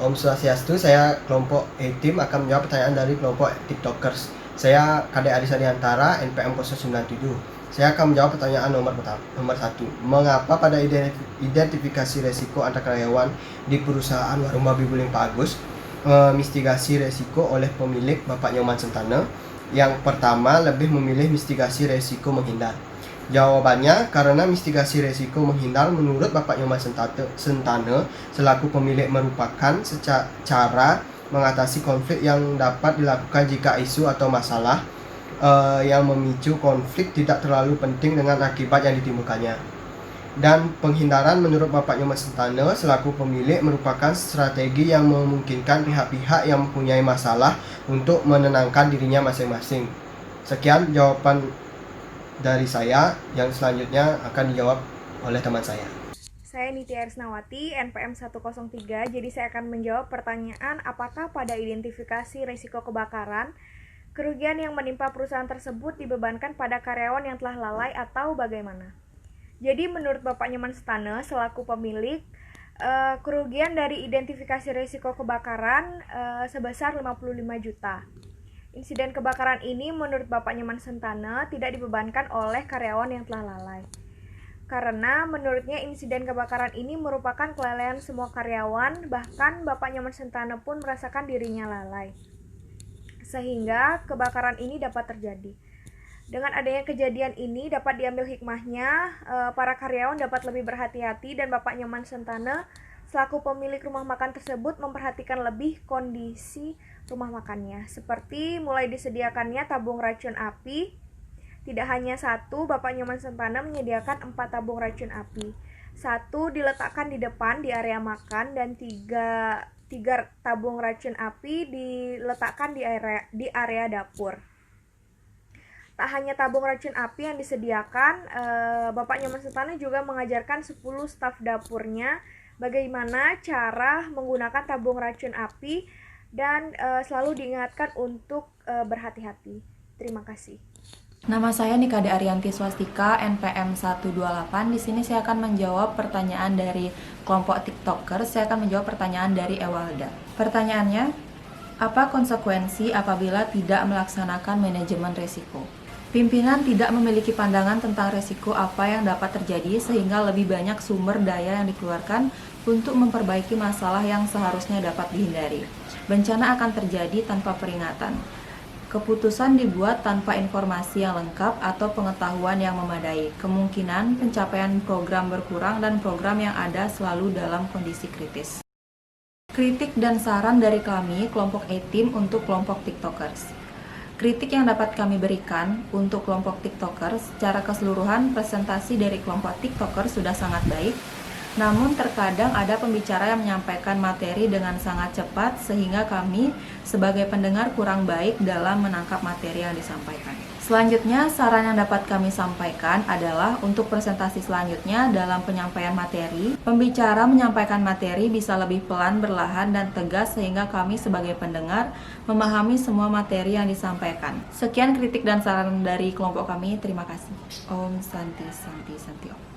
Om Swastiastu, saya kelompok E-Team akan menjawab pertanyaan dari kelompok TikTokers. Saya Kade Arisa Diantara, NPM 097. Saya akan menjawab pertanyaan nomor 1. Mengapa pada identifikasi resiko antar karyawan di perusahaan Warung Babi Guling Pak Agus mitigasi resiko oleh pemilik Bapak Nyoman Sentana? Yang pertama, lebih memilih mitigasi resiko menghindar. Jawabannya, karena mitigasi resiko menghindar menurut Bapak Nyoman Sentana selaku pemilik merupakan cara mengatasi konflik yang dapat dilakukan jika isu atau masalah yang memicu konflik tidak terlalu penting dengan akibat yang ditimbulkannya. Dan penghindaran menurut Bapak Nyoman Sentana selaku pemilik merupakan strategi yang memungkinkan pihak-pihak yang mempunyai masalah untuk menenangkan dirinya masing-masing. Sekian jawaban dari saya, yang selanjutnya akan dijawab oleh teman saya. Saya Nitya Arisnawati, NPM 103, jadi saya akan menjawab pertanyaan apakah pada identifikasi risiko kebakaran, kerugian yang menimpa perusahaan tersebut dibebankan pada karyawan yang telah lalai atau bagaimana. Jadi menurut Bapak Nyoman Sentana selaku pemilik, kerugian dari identifikasi risiko kebakaran sebesar 55 juta. Insiden kebakaran ini menurut Bapak Nyoman Sentana tidak dibebankan oleh karyawan yang telah lalai. Karena menurutnya insiden kebakaran ini merupakan kelalaian semua karyawan, bahkan Bapak Nyoman Sentana pun merasakan dirinya lalai. Sehingga kebakaran ini dapat terjadi. Dengan adanya kejadian ini dapat diambil hikmahnya, para karyawan dapat lebih berhati-hati dan Bapak Nyoman Sentana selaku pemilik rumah makan tersebut memperhatikan lebih kondisi rumah makannya, seperti mulai disediakannya tabung racun api. Tidak hanya satu, Bapak Nyoman Sentana menyediakan 4 tabung racun api. 1 diletakkan di depan di area makan dan 3 tabung racun api diletakkan di area dapur. Tak hanya tabung racun api yang disediakan, Bapak Nyoman Sentana juga mengajarkan 10 staf dapurnya bagaimana cara menggunakan tabung racun api dan selalu diingatkan untuk berhati-hati. Terima kasih. Nama saya Nikade Arianti Swastika, NPM 128. Di sini saya akan menjawab pertanyaan dari kelompok TikTokers. Saya akan menjawab pertanyaan dari Ewalda. Pertanyaannya, apa konsekuensi apabila tidak melaksanakan manajemen risiko? Pimpinan tidak memiliki pandangan tentang risiko apa yang dapat terjadi sehingga lebih banyak sumber daya yang dikeluarkan untuk memperbaiki masalah yang seharusnya dapat dihindari. Bencana akan terjadi tanpa peringatan. Keputusan dibuat tanpa informasi yang lengkap atau pengetahuan yang memadai. Kemungkinan pencapaian program berkurang dan program yang ada selalu dalam kondisi kritis. Kritik dan saran dari kami, kelompok E-Team untuk kelompok TikTokers. Kritik yang dapat kami berikan untuk kelompok TikTokers, secara keseluruhan presentasi dari kelompok TikTokers sudah sangat baik. Namun terkadang ada pembicara yang menyampaikan materi dengan sangat cepat sehingga kami sebagai pendengar kurang baik dalam menangkap materi yang disampaikan. Selanjutnya, saran yang dapat kami sampaikan adalah untuk presentasi selanjutnya dalam penyampaian materi, pembicara menyampaikan materi bisa lebih pelan, berlahan, dan tegas sehingga kami sebagai pendengar memahami semua materi yang disampaikan. Sekian kritik dan saran dari kelompok kami. Terima kasih. Om Santi Santi Santi Om.